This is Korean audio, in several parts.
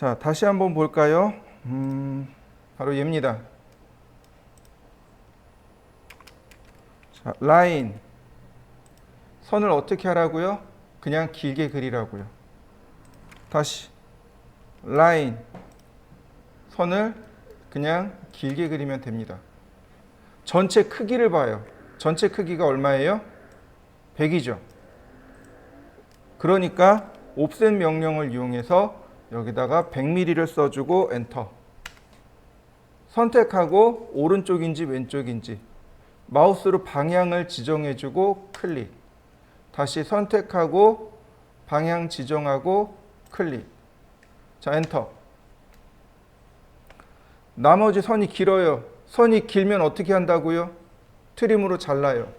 자, 다시 한번 볼까요? 바로 얘입니다. 자, 라인. 선을 어떻게 하라고요? 그냥 길게 그리라고요. 다시. 라인. 선을 그냥 길게 그리면 됩니다. 전체 크기를 봐요. 전체 크기가 얼마예요? 100이죠. 그러니까 옵셋 명령을 이용해서 여기다가 100mm를 써주고 엔터. 선택하고 오른쪽인지 왼쪽인지 마우스로 방향을 지정해주고 클릭. 다시 선택하고 방향 지정하고 클릭. 자, 엔터. 나머지 선이 길어요. 선이 길면 어떻게 한다고요? 트림으로 잘라요.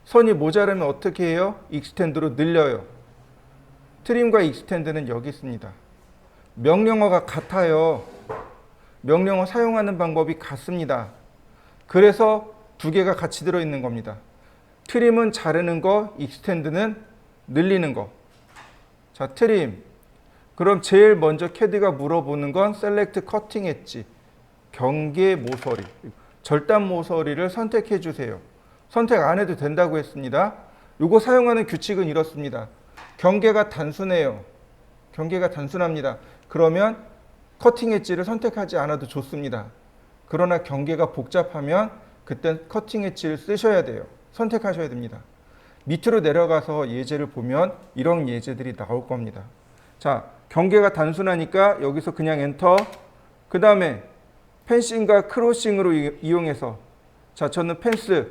선이 모자라면 어떻게 해요? 익스텐드로 늘려요. 트림과 익스텐드는 여기 있습니다. 명령어가 같아요. 명령어 사용하는 방법이 같습니다. 그래서 두 개가 같이 들어있는 겁니다. 트림은 자르는 거, 익스텐드는 늘리는 거. 자, 트림. 그럼 제일 먼저 캐디가 물어보는 건 셀렉트 커팅 엣지. 경계 모서리. 절단 모서리를 선택해 주세요. 선택 안 해도 된다고 했습니다. 이거 사용하는 규칙은 이렇습니다. 경계가 단순해요. 경계가 단순합니다. 그러면 커팅 엣지를 선택하지 않아도 좋습니다. 그러나 경계가 복잡하면 그땐 커팅 엣지를 쓰셔야 돼요. 선택하셔야 됩니다. 밑으로 내려가서 예제를 보면 이런 예제들이 나올 겁니다. 자, 경계가 단순하니까 여기서 그냥 엔터. 그 다음에 펜싱과 크로싱으로 이용해서, 자, 저는 펜스.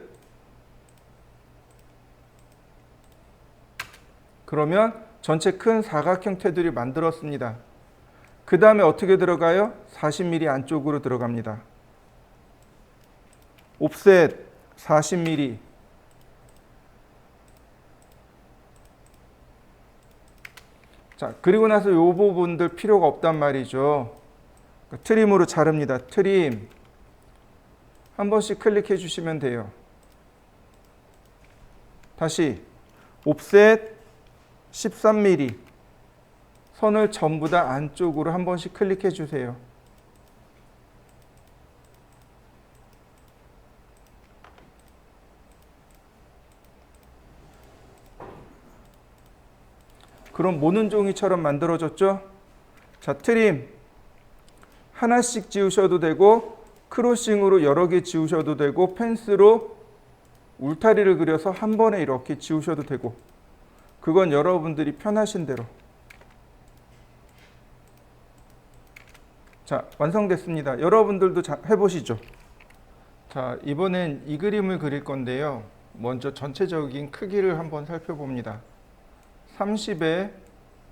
그러면 전체 큰 사각형 테두리 만들었습니다. 그 다음에 어떻게 들어가요? 40mm 안쪽으로 들어갑니다. 옵셋 40mm. 자, 그리고 나서 이 부분들 필요가 없단 말이죠. 트림으로 자릅니다. 트림. 한 번씩 클릭해 주시면 돼요. 다시 옵셋 13mm. 선을 전부 다 안쪽으로 한 번씩 클릭해 주세요. 그럼 모는 종이처럼 만들어졌죠? 자, 트림. 하나씩 지우셔도 되고 크로싱으로 여러 개 지우셔도 되고 펜스로 울타리를 그려서 한 번에 이렇게 지우셔도 되고 그건 여러분들이 편하신 대로. 자, 완성됐습니다. 여러분들도 해보시죠. 자, 이번엔 이 그림을 그릴 건데요. 먼저 전체적인 크기를 한번 살펴봅니다. 30에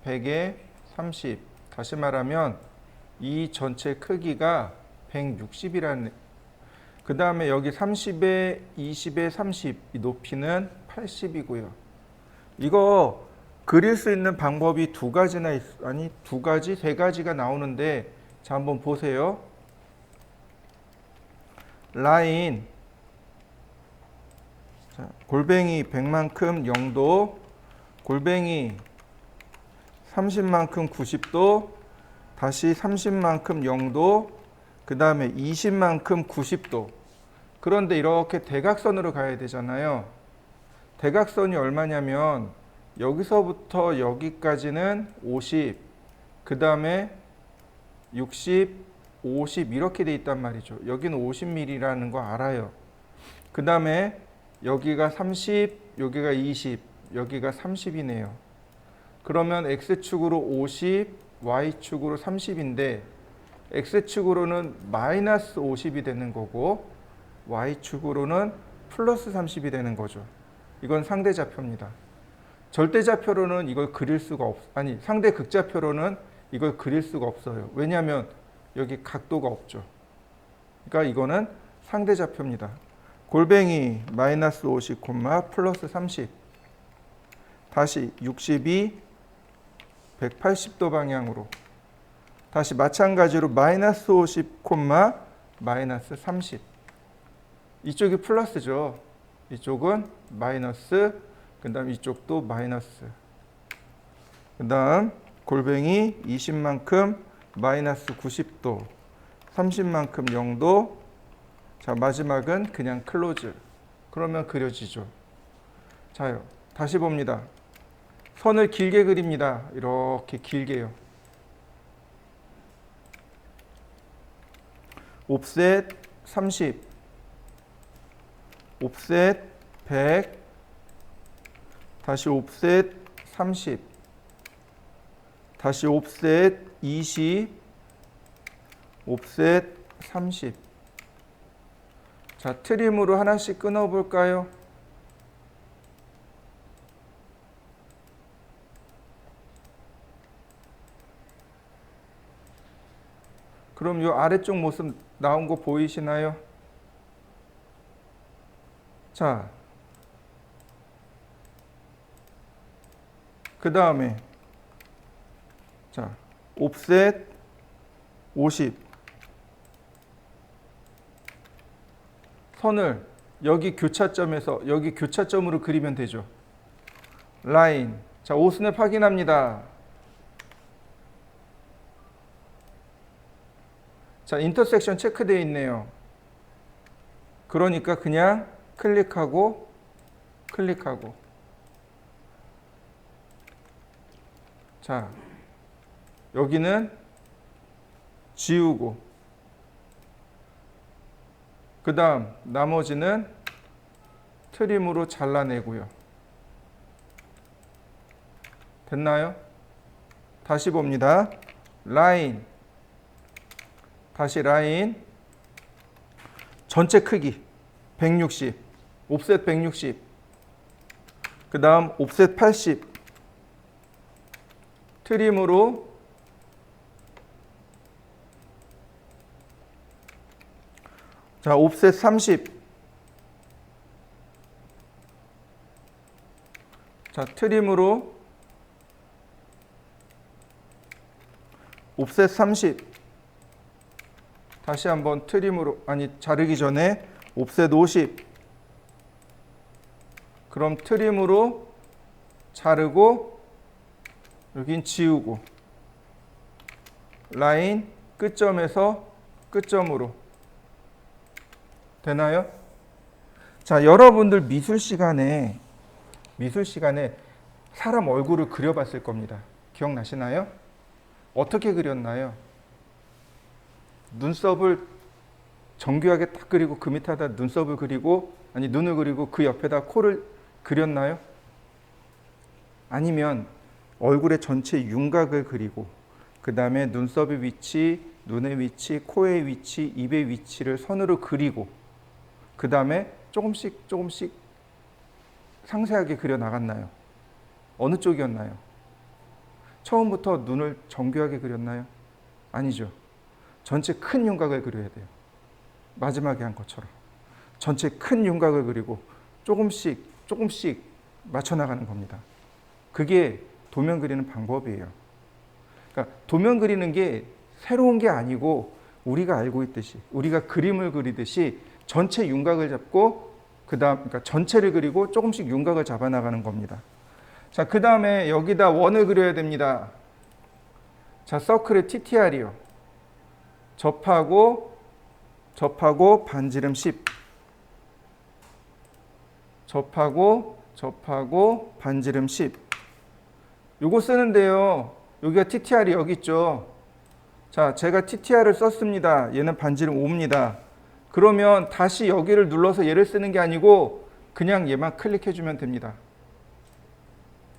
100에 30. 다시 말하면 이 전체 크기가 160이라는. 그 다음에 여기 30에 20에 30. 이 높이는 80이고요. 이거 그릴 수 있는 방법이 두 가지나 두 가지, 세 가지가 나오는데, 자, 한번 보세요. 라인. 자, 골뱅이 100만큼 0도, 골뱅이 30만큼 90도, 다시 30만큼 0도, 그 다음에 20만큼 90도. 그런데 이렇게 대각선으로 가야 되잖아요. 대각선이 얼마냐면 여기서부터 여기까지는 50, 그 다음에 60, 50 이렇게 돼 있단 말이죠. 여기는 50mm라는 거 알아요. 그 다음에 여기가 30, 여기가 20, 여기가 30이네요. 그러면 X축으로 50, Y축으로 30인데 X축으로는 마이너스 50이 되는 거고 Y축으로는 플러스 30이 되는 거죠. 이건 상대좌표입니다. 절대좌표로는 이걸 그릴 수가 상대 극좌표로는 이걸 그릴 수가 없어요. 왜냐하면 여기 각도가 없죠. 그러니까 이거는 상대좌표입니다. 골뱅이 마이너스 50, 플러스 30. 다시 62, 180도 방향으로. 다시 마찬가지로 마이너스 50, 마이너스 30. 이쪽이 플러스죠. 이쪽은 마이너스, 그 다음 이쪽도 마이너스. 그 다음 골뱅이 20만큼 마이너스 90도, 30만큼 0도. 자, 마지막은 그냥 클로즈. 그러면 그려지죠. 자요, 다시 봅니다. 선을 길게 그립니다. 이렇게 길게요. 옵셋 30, 옵셋 100, 다시 옵셋 30, 다시 옵셋 20, 옵셋 30. 자, 트림으로 하나씩 끊어볼까요? 그럼 이 아래쪽 모습 나온 거 보이시나요? 자, 그 다음에 자, 옵셋 50. 선을 여기 교차점에서 여기 교차점으로 그리면 되죠. 라인. 자, 오스냅 확인합니다. 자, 인터섹션 체크되어 있네요. 그러니까 그냥 클릭하고 클릭하고. 자, 여기는 지우고, 그 다음 나머지는 트림으로 잘라내고요. 됐나요? 다시 봅니다. 라인, 다시 라인, 전체 크기 160, 옵셋 160, 그 다음 옵셋 80, 트림으로 자, 옵셋 30, 자, 트림으로 옵셋 30, 다시 한번 트림으로, 아니 자르기 전에 옵셋 50, 그럼 트림으로 자르고 여긴 지우고, 라인 끝점에서 끝점으로. 되나요? 자, 여러분들 미술 시간에 사람 얼굴을 그려봤을 겁니다. 기억나시나요? 어떻게 그렸나요? 눈썹을 정교하게 딱 그리고 그 밑에다 눈썹을 그리고, 아니 눈을 그리고 그 옆에다 코를 그렸나요? 아니면 얼굴의 전체 윤곽을 그리고 그 다음에 눈썹의 위치, 눈의 위치, 코의 위치, 입의 위치를 선으로 그리고 그 다음에 조금씩 상세하게 그려 나갔나요? 어느 쪽이었나요? 처음부터 눈을 정교하게 그렸나요? 아니죠. 전체 큰 윤곽을 그려야 돼요. 마지막에 한 것처럼 전체 큰 윤곽을 그리고 조금씩 맞춰 나가는 겁니다. 그게 도면 그리는 방법이에요. 그러니까 도면 그리는 게 새로운 게 아니고, 우리가 알고 있듯이, 우리가 그림을 그리듯이 전체 윤곽을 잡고 그러니까 전체를 그리고 조금씩 윤곽을 잡아 나가는 겁니다. 자, 그 다음에 여기다 원을 그려야 됩니다. 자, 서클의 TTR이요. 접하고 반지름 10. 접하고 반지름 10. 요거 쓰는데요. 여기가 TTR이 여기 있죠. 자, 제가 TTR을 썼습니다. 얘는 반지름 5입니다. 그러면 다시 여기를 눌러서 얘를 쓰는 게 아니고 그냥 얘만 클릭해 주면 됩니다.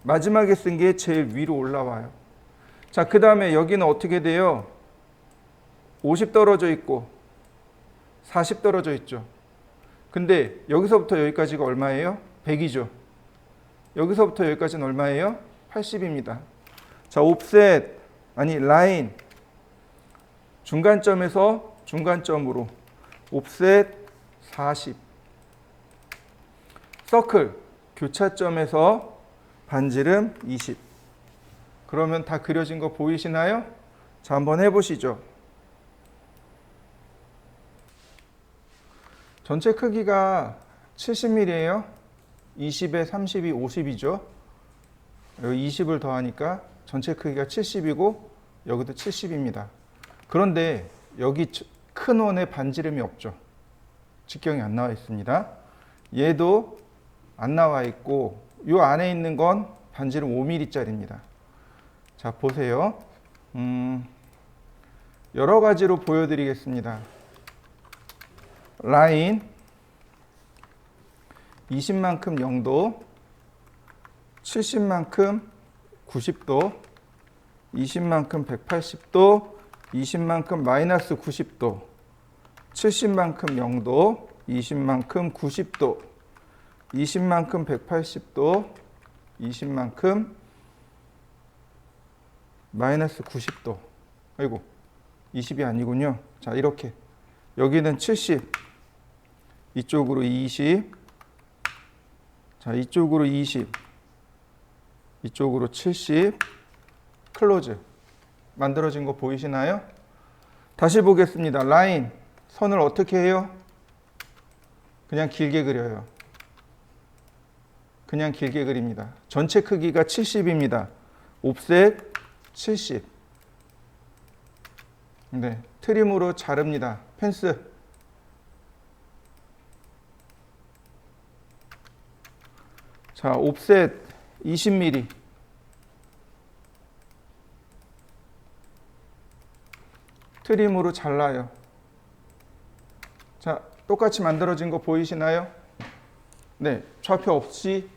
마지막에 쓴 게 제일 위로 올라와요. 자, 그 다음에 여기는 어떻게 돼요? 50 떨어져 있고 40 떨어져 있죠. 근데 여기서부터 여기까지가 얼마예요? 100이죠. 여기서부터 여기까지는 얼마예요? 80입니다. 자, 옵셋, 아니 라인, 중간점에서 중간점으로 옵셋 40, 서클, 교차점에서 반지름 20. 그러면 다 그려진 거 보이시나요? 자, 한번 해보시죠. 전체 크기가 70mm예요. 20에 30이 50이죠. 여기 20을 더하니까 전체 크기가 70이고 여기도 70입니다. 그런데 여기 큰 원에 반지름이 없죠. 직경이 안 나와 있습니다. 얘도 안 나와 있고 이 안에 있는 건 반지름 5mm짜리입니다. 자, 보세요. 여러 가지로 보여드리겠습니다. 라인 20만큼 0도, 70만큼 90도, 20만큼 180도, 20만큼 마이너스 90도, 70만큼 0도, 20만큼 90도, 20만큼 180도, 20만큼 마이너스 90도. 아이고, 20이 아니군요. 자, 이렇게. 여기는 70, 이쪽으로 20, 자, 이쪽으로 20, 이쪽으로 70, 클로즈. 만들어진 거 보이시나요? 다시 보겠습니다. 라인, 선을 어떻게 해요? 그냥 길게 그려요. 그냥 길게 그립니다. 전체 크기가 70입니다. 옵셋 70. 네, 트림으로 자릅니다. 펜스. 자, 옵셋 20mm. 트림으로 잘라요. 자, 똑같이 만들어진 거 보이시나요? 네, 좌표 없이,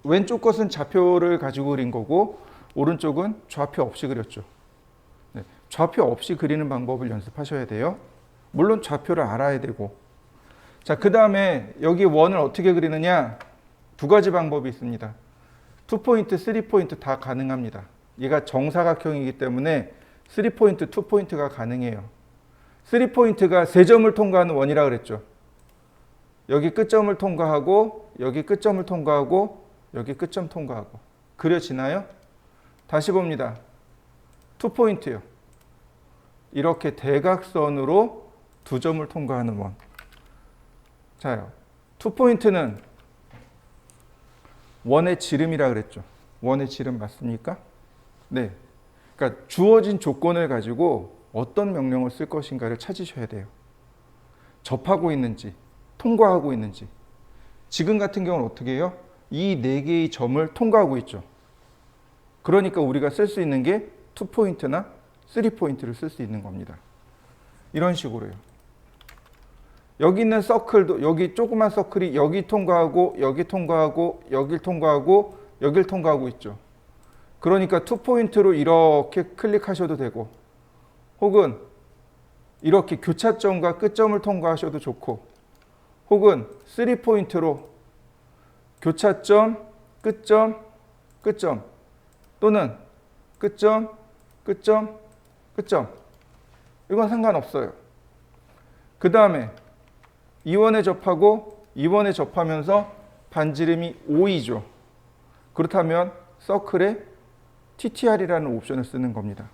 왼쪽 것은 좌표를 가지고 그린 거고 오른쪽은 좌표 없이 그렸죠. 네, 좌표 없이 그리는 방법을 연습하셔야 돼요. 물론 좌표를 알아야 되고. 자, 그 다음에 여기 원을 어떻게 그리느냐? 두 가지 방법이 있습니다. 2포인트, 3포인트 다 가능합니다. 얘가 정사각형이기 때문에 3포인트, 2포인트가 가능해요. 3포인트가 3점을 통과하는 원이라 그랬죠. 여기 끝점을 통과하고 여기 끝점을 통과하고 여기 끝점 통과하고. 그려지나요? 다시 봅니다. 2포인트요. 이렇게 대각선으로 2점을 통과하는 원. 자요. 2포인트는 원의 지름이라 그랬죠. 원의 지름 맞습니까? 네. 그러니까 주어진 조건을 가지고 어떤 명령을 쓸 것인가를 찾으셔야 돼요. 접하고 있는지, 통과하고 있는지. 지금 같은 경우는 어떻게 해요? 이 4개의 점을 통과하고 있죠. 그러니까 우리가 쓸 수 있는 게 2포인트나 3포인트를 쓸 수 있는 겁니다. 이런 식으로요. 여기 있는 서클도, 여기 조그만 서클이 여기 통과하고 여기 통과하고 여길 통과하고 여길 통과하고 있죠. 그러니까 2포인트로 이렇게 클릭하셔도 되고 혹은 이렇게 교차점과 끝점을 통과하셔도 좋고 혹은 3포인트로 교차점, 끝점, 끝점 또는 끝점, 끝점, 끝점. 이건 상관없어요. 그 다음에 이 원에 접하고 이 원에 접하면서 반지름이 5이죠. 그렇다면 서클에 TTR이라는 옵션을 쓰는 겁니다.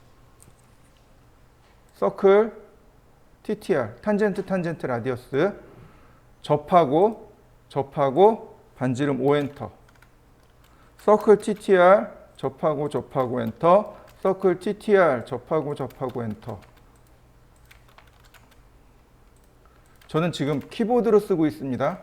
서클 TTR, 탄젠트, 탄젠트, 라디어스. 접하고 반지름 5엔터. 서클 TTR, 접하고 엔터. 서클 TTR, 접하고 엔터. 저는 지금 키보드로 쓰고 있습니다.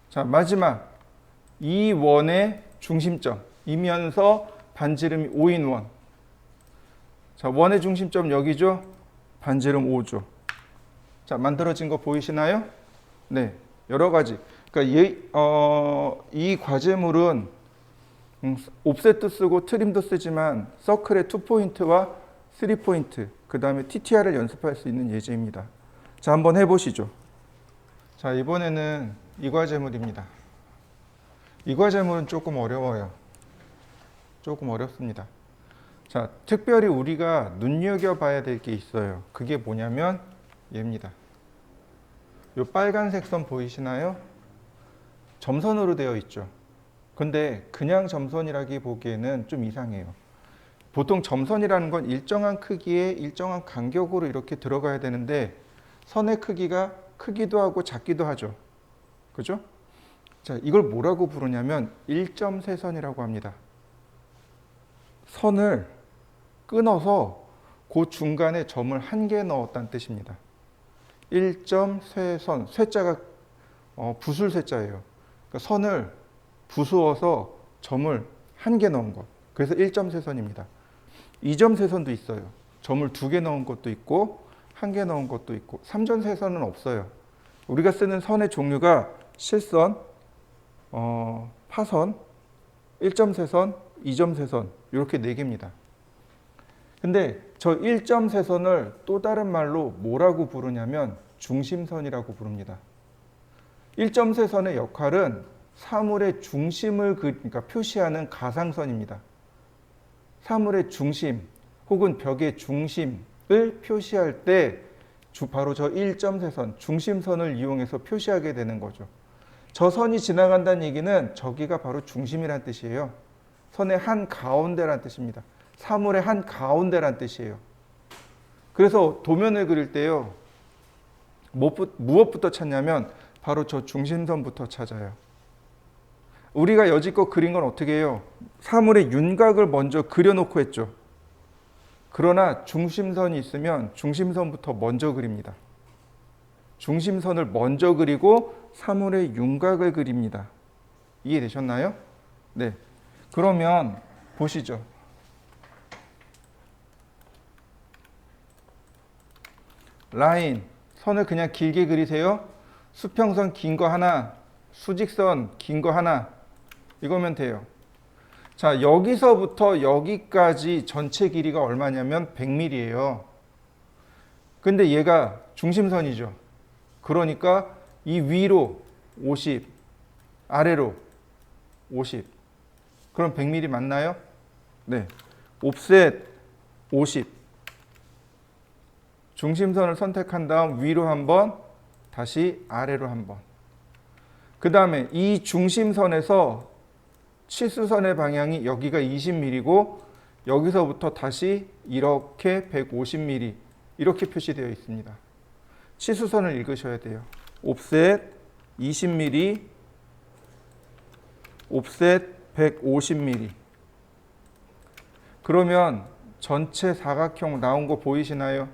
자, 마지막 이 원의 중심점이면서 반지름이 5인 원. 자, 원의 중심점 여기죠? 반지름 5죠. 자, 만들어진 거 보이시나요? 네, 여러 가지. 그러니까 이 과제물은 옵셋도 쓰고 트림도 쓰지만 서클의 2포인트와 3포인트, 그 다음에 TTR을 연습할 수 있는 예제입니다. 자, 한번 해보시죠. 자, 이번에는 이 과제물입니다. 이 과제물은 조금 어려워요. 조금 어렵습니다. 자, 특별히 우리가 눈여겨봐야 될 게 있어요. 그게 뭐냐면 얘입니다. 이 빨간색 선 보이시나요? 점선으로 되어 있죠. 근데 그냥 점선이라기 보기에는 좀 이상해요. 보통 점선이라는 건 일정한 크기에 일정한 간격으로 이렇게 들어가야 되는데 선의 크기가 크기도 하고 작기도 하죠. 그죠? 자, 이걸 뭐라고 부르냐면 일점세선이라고 합니다. 선을 끊어서 그 중간에 점을 한 개 넣었다는 뜻입니다. 일점세선, 쇠자가 부술 쇠자예요. 그러니까 선을 부수어서 점을 한 개 넣은 것. 그래서 일점세선입니다. 이점세선도 있어요. 점을 두 개 넣은 것도 있고 한 개 넣은 것도 있고 삼점세선은 없어요. 우리가 쓰는 선의 종류가 실선, 파선, 일점세선, 이점세선 이렇게 네 개입니다. 근데 저 일점세선을 또 다른 말로 뭐라고 부르냐면 중심선이라고 부릅니다. 일점세선의 역할은 사물의 중심을 그러니까 표시하는 가상선입니다. 사물의 중심 혹은 벽의 중심을 표시할 때 바로 저 일점세선, 중심선을 이용해서 표시하게 되는 거죠. 저 선이 지나간다는 얘기는 저기가 바로 중심이란 뜻이에요. 선의 한 가운데란 뜻입니다. 사물의 한 가운데란 뜻이에요. 그래서 도면을 그릴 때요, 무엇부터 찾냐면 바로 저 중심선부터 찾아요. 우리가 여지껏 그린 건 어떻게 해요? 사물의 윤곽을 먼저 그려놓고 했죠. 그러나 중심선이 있으면 중심선부터 먼저 그립니다. 중심선을 먼저 그리고 사물의 윤곽을 그립니다. 이해되셨나요? 네. 그러면 보시죠. 라인, 선을 그냥 길게 그리세요. 수평선 긴 거 하나, 수직선 긴 거 하나, 이거면 돼요. 자, 여기서부터 여기까지 전체 길이가 얼마냐면 100mm예요. 근데 얘가 중심선이죠. 그러니까 이 위로 50, 아래로 50. 그럼 100mm 맞나요? 네. 옵셋 50. 중심선을 선택한 다음 위로 한 번, 다시 아래로 한 번. 그 다음에 이 중심선에서 치수선의 방향이 여기가 20mm고 여기서부터 다시 이렇게 150mm 이렇게 표시되어 있습니다. 치수선을 읽으셔야 돼요. 옵셋 20mm, 옵셋 150mm. 그러면 전체 사각형 나온 거 보이시나요?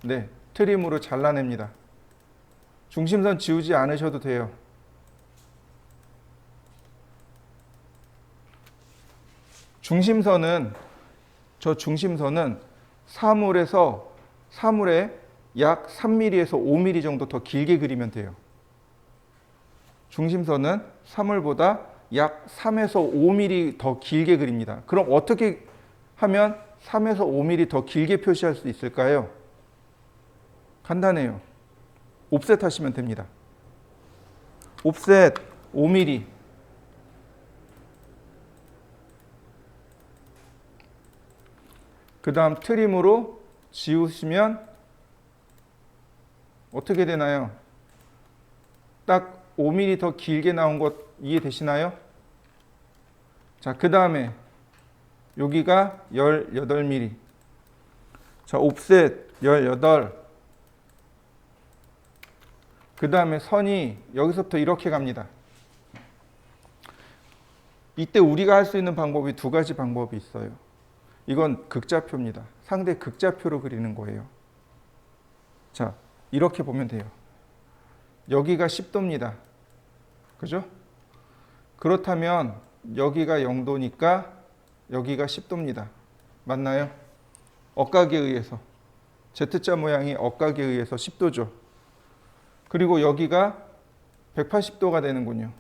네, 트림으로 잘라냅니다. 중심선 지우지 않으셔도 돼요. 저 중심선은 사물에 약 3mm에서 5mm 정도 더 길게 그리면 돼요. 중심선은 사물보다 약 3에서 5mm 더 길게 그립니다. 그럼 어떻게 하면 3에서 5mm 더 길게 표시할 수 있을까요? 간단해요. 옵셋 하시면 됩니다. 옵셋 5mm. 그 다음 트림으로 지우시면 어떻게 되나요? 딱 5mm 더 길게 나온 것 이해되시나요? 자, 그 다음에 여기가 18mm. 자, 옵셋 18. 그 다음에 선이 여기서부터 이렇게 갑니다. 이때 우리가 할 수 있는 방법이 두 가지 방법이 있어요. 이건 극좌표입니다. 상대 극좌표로 그리는 거예요. 자, 이렇게 보면 돼요. 여기가 10도입니다. 그죠? 그렇다면 여기가 0도니까 여기가 10도입니다. 맞나요? 억각에 의해서. Z자 모양이 억각에 의해서 10도죠. 그리고 여기가 180도가 되는군요.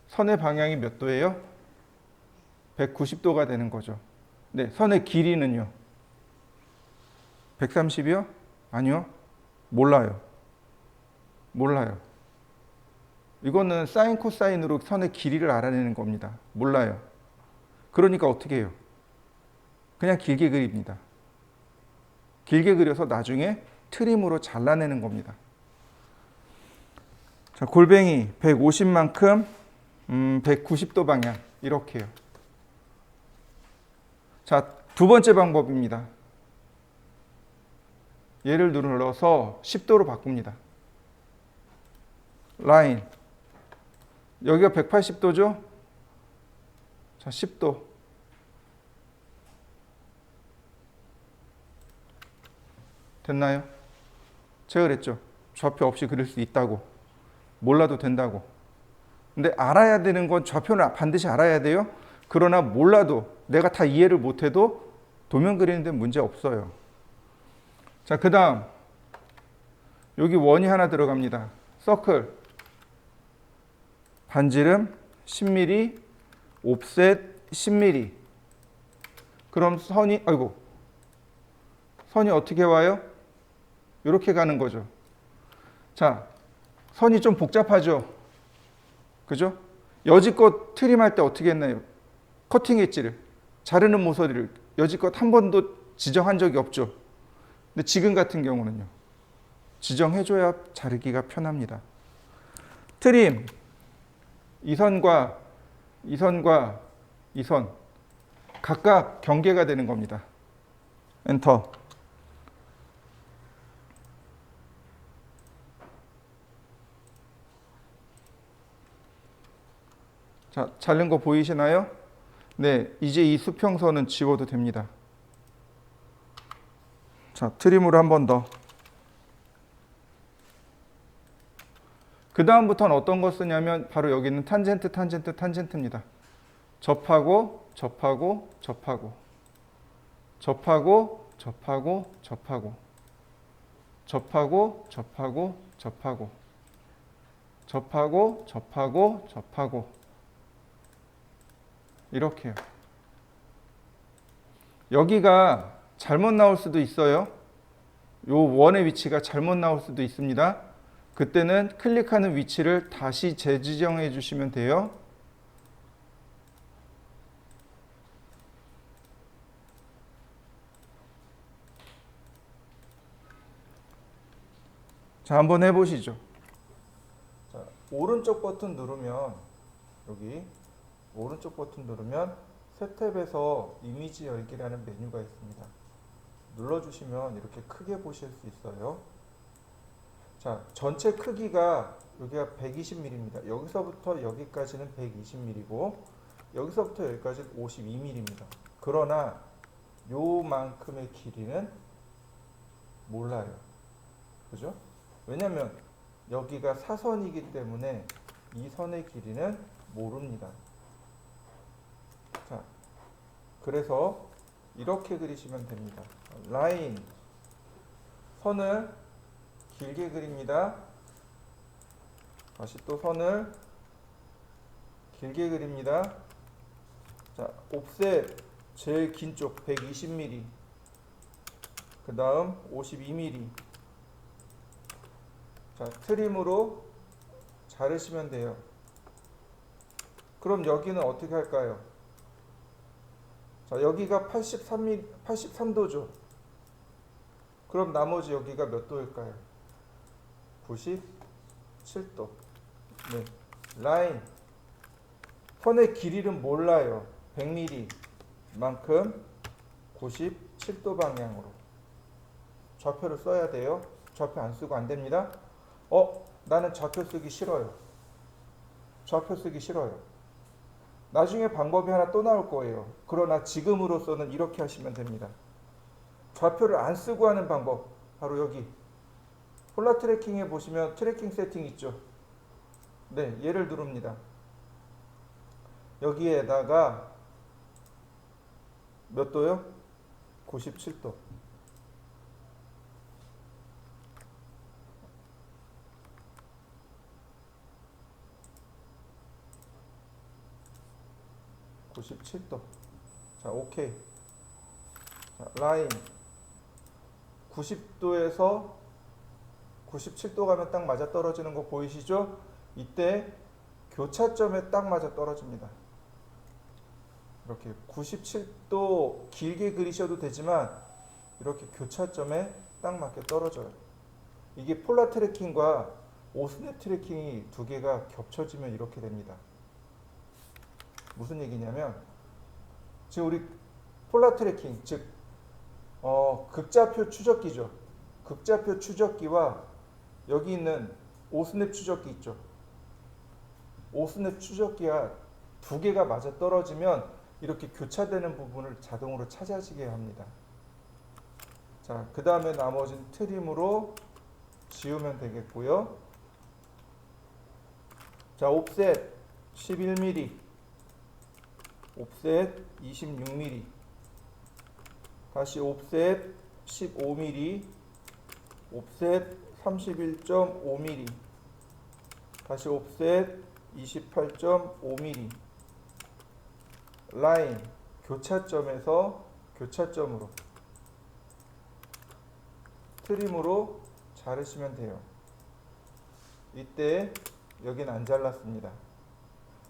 선의 방향이 몇 도예요? 190도가 되는 거죠. 네, 선의 길이는요? 130이요? 아니요. 몰라요. 이거는 사인 코사인으로 선의 길이를 알아내는 겁니다. 몰라요. 그러니까 어떻게 해요? 그냥 길게 그립니다. 길게 그려서 나중에 트림으로 잘라내는 겁니다. 자, 골뱅이 150만큼 190도 방향 이렇게요. 자, 두 번째 방법입니다. 얘를 눌러서 10도로 바꿉니다. 라인. 여기가 180도죠? 자, 10도. 됐나요? 제가 그랬죠. 좌표 없이 그릴 수 있다고. 몰라도 된다고. 근데 알아야 되는 건 좌표는 반드시 알아야 돼요. 그러나 몰라도 내가 다 이해를 못해도 도면 그리는 데 문제 없어요. 자, 그 다음 여기 원이 하나 들어갑니다. 서클. 반지름 10mm, 옵셋 10mm. 그럼 선이 어떻게 와요? 이렇게 가는 거죠. 자, 선이 좀 복잡하죠? 그죠? 여지껏 트림할 때 어떻게 했나요? 커팅 엣지를, 자르는 모서리를 여지껏 한 번도 지정한 적이 없죠. 근데 지금 같은 경우는요. 지정해줘야 자르기가 편합니다. 트림, 이 선과 이 선과 이 선 각각 경계가 되는 겁니다. 엔터. 자, 자른 거 보이시나요? 네, 이제 이 수평선은 지워도 됩니다. 자, 트림으로 한 번 더. 그 다음부터는 어떤 거 쓰냐면 바로 여기 있는 탄젠트, 탄젠트, 탄젠트입니다. 접하고, 접하고, 접하고, 접하고, 접하고, 접하고, 접하고, 접하고, 접하고, 접하고, 접하고, 접하고, 이렇게요. 여기가 잘못 나올 수도 있어요. 요 원의 위치가 잘못 나올 수도 있습니다. 그때는 클릭하는 위치를 다시 재지정해 주시면 돼요. 자, 한번 해보시죠. 자, 오른쪽 버튼 누르면 여기 오른쪽 버튼 누르면 새 탭에서 이미지 열기라는 메뉴가 있습니다. 눌러주시면 이렇게 크게 보실 수 있어요. 자, 전체 크기가 여기가 120mm입니다. 여기서부터 여기까지는 120mm고 여기서부터 여기까지는 52mm입니다. 그러나 요만큼의 길이는 몰라요. 그죠? 왜냐면 여기가 사선이기 때문에 이 선의 길이는 모릅니다. 자, 그래서 이렇게 그리시면 됩니다. 라인, 선을 길게 그립니다. 다시 또 선을 길게 그립니다. 자, 옵셋 제일 긴 쪽 120mm, 그 다음 52mm. 자, 트림으로 자르시면 돼요. 그럼 여기는 어떻게 할까요? 자, 여기가 83도죠. 그럼 나머지 여기가 몇 도일까요? 97도. 네. 라인. 선의 길이는 몰라요. 100mm 만큼 97도 방향으로. 좌표를 써야 돼요. 좌표 안 쓰고 안 됩니다. 나는 좌표 쓰기 싫어요. 좌표 쓰기 싫어요. 나중에 방법이 하나 또 나올 거예요. 그러나 지금으로서는 이렇게 하시면 됩니다. 좌표를 안 쓰고 하는 방법, 바로 여기 폴라 트래킹에 보시면 트래킹 세팅 있죠. 네, 얘를 누릅니다. 여기에다가 몇 도요? 97도. 자, 오케이. 자, 라인 90도에서 97도 가면 딱 맞아 떨어지는 거 보이시죠? 이때 교차점에 딱 맞아 떨어집니다. 이렇게 97도 길게 그리셔도 되지만 이렇게 교차점에 딱 맞게 떨어져요. 이게 폴라 트래킹과 오스넷 트래킹이 두 개가 겹쳐지면 이렇게 됩니다. 무슨 얘기냐면 지금 우리 폴라 트래킹, 즉 극좌표 추적기죠. 극좌표 추적기와 여기 있는 오스냅 추적기 있죠. 오스냅 추적기가 두 개가 맞아 떨어지면 이렇게 교차되는 부분을 자동으로 찾아지게 합니다. 자, 그 다음에 나머지는 트림으로 지우면 되겠고요. 자, 옵셋 11mm, 옵셋 26mm, 다시 옵셋 15mm, 옵셋 31.5mm, 다시 옵셋 28.5mm, 라인 교차점에서 교차점으로 트림으로 자르시면 돼요. 이때 여긴 안 잘랐습니다.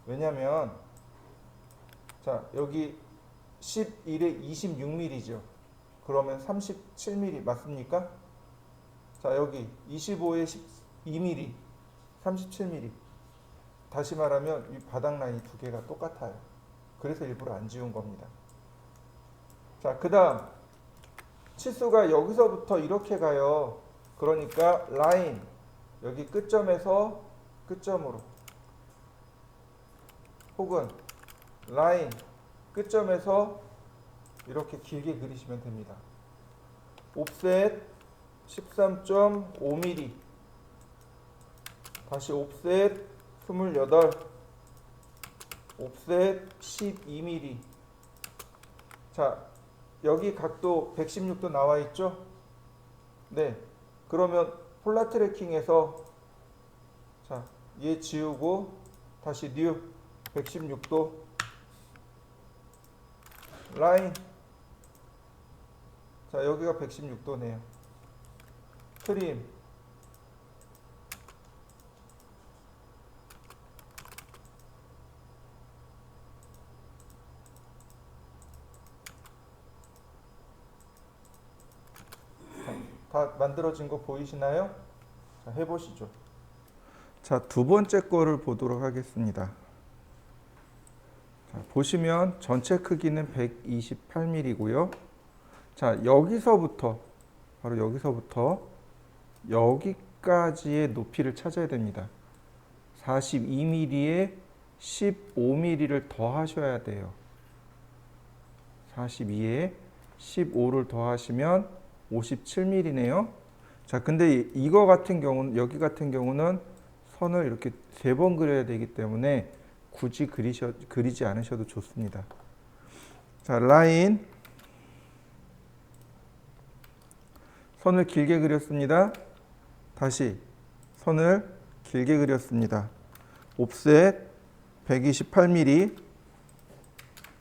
왜냐면 자, 여기 11에 26mm죠. 그러면 37mm 맞습니까? 자, 여기 25에 12mm, 37mm. 다시 말하면 이 바닥 라인이 두 개가 똑같아요. 그래서 일부러 안 지운 겁니다. 자, 그 다음 치수가 여기서부터 이렇게 가요. 그러니까 라인 여기 끝점에서 끝점으로, 혹은 라인 끝점에서 이렇게 길게 그리시면 됩니다. 옵셋 13.5mm, 다시 옵셋 28, 옵셋 12mm. 자, 여기 각도 116도 나와 있죠? 네. 그러면 폴라 트래킹에서 자, 얘 지우고 다시 뉴 116도 라인. 자, 여기가 116도네요. 트림. 다 만들어진 거 보이시나요? 자, 해보시죠. 자, 두 번째 거를 보도록 하겠습니다. 자, 보시면 전체 크기는 128mm고요. 자, 여기서부터 바로 여기서부터 여기까지의 높이를 찾아야 됩니다. 42mm에 15mm를 더 하셔야 돼요. 42에 15를 더 하시면 57mm네요. 자, 근데 이거 같은 경우는, 여기 같은 경우는 선을 이렇게 3번 그려야 되기 때문에 굳이 그리지 않으셔도 좋습니다. 자, 라인. 선을 길게 그렸습니다. 다시 선을 길게 그렸습니다. 옵셋 128mm,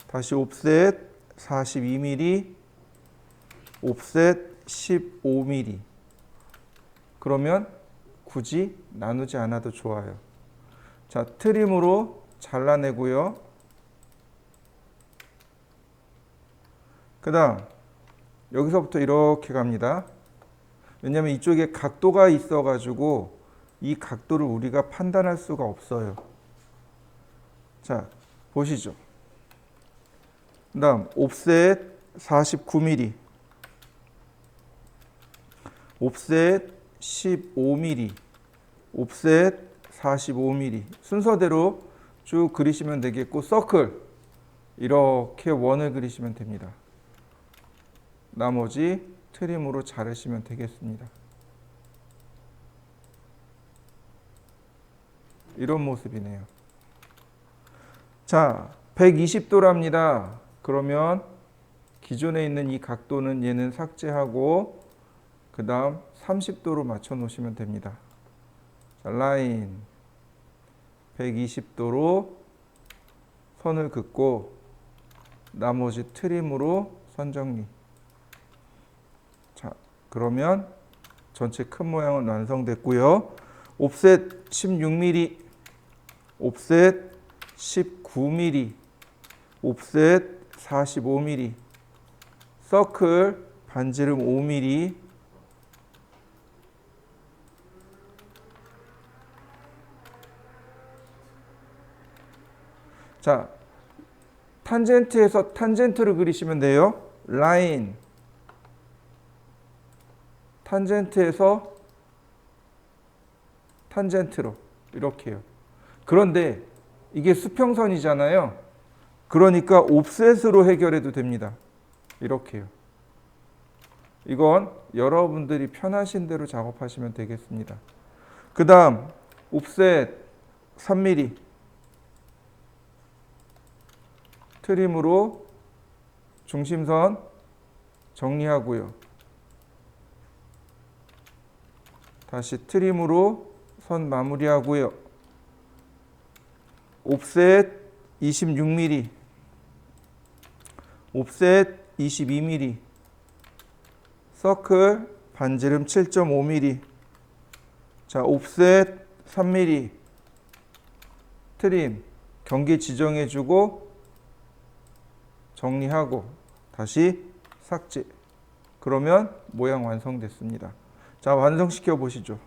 다시 옵셋 42mm, 옵셋 15mm. 그러면 굳이 나누지 않아도 좋아요. 자, 트림으로 잘라내고요. 그 다음 여기서부터 이렇게 갑니다. 왜냐하면 이쪽에 각도가 있어 가지고 이 각도를 우리가 판단할 수가 없어요. 자, 보시죠. 그 다음 옵셋 49mm, 옵셋 15mm, 옵셋 45mm. 순서대로 쭉 그리시면 되겠고, 서클 이렇게 원을 그리시면 됩니다. 나머지 트림으로 자르시면 되겠습니다. 이런 모습이네요. 자, 120도랍니다. 그러면 기존에 있는 이 각도는 얘는 삭제하고 그 다음 30도로 맞춰 놓으시면 됩니다. 자, 라인 120도로 선을 긋고 나머지 트림으로 선 정리. 자, 그러면 전체 큰 모양은 완성됐고요. 옵셋 16mm, 옵셋 19mm, 옵셋 45mm, 서클 반지름 5mm, 자, 탄젠트에서 탄젠트를 그리시면 돼요. 라인. 탄젠트에서 탄젠트로 이렇게요. 그런데 이게 수평선이잖아요. 그러니까 옵셋으로 해결해도 됩니다. 이렇게요. 이건 여러분들이 편하신 대로 작업하시면 되겠습니다. 그 다음 옵셋 3mm 트림으로 중심선 정리하고요. 다시 트림으로 선 마무리하고요. 옵셋 26mm, 옵셋 22mm, 서클 반지름 7.5mm, 자 옵셋 3mm, 트림 경계 지정해주고 정리하고 다시 삭제. 그러면 모양 완성됐습니다. 자 완성시켜 보시죠.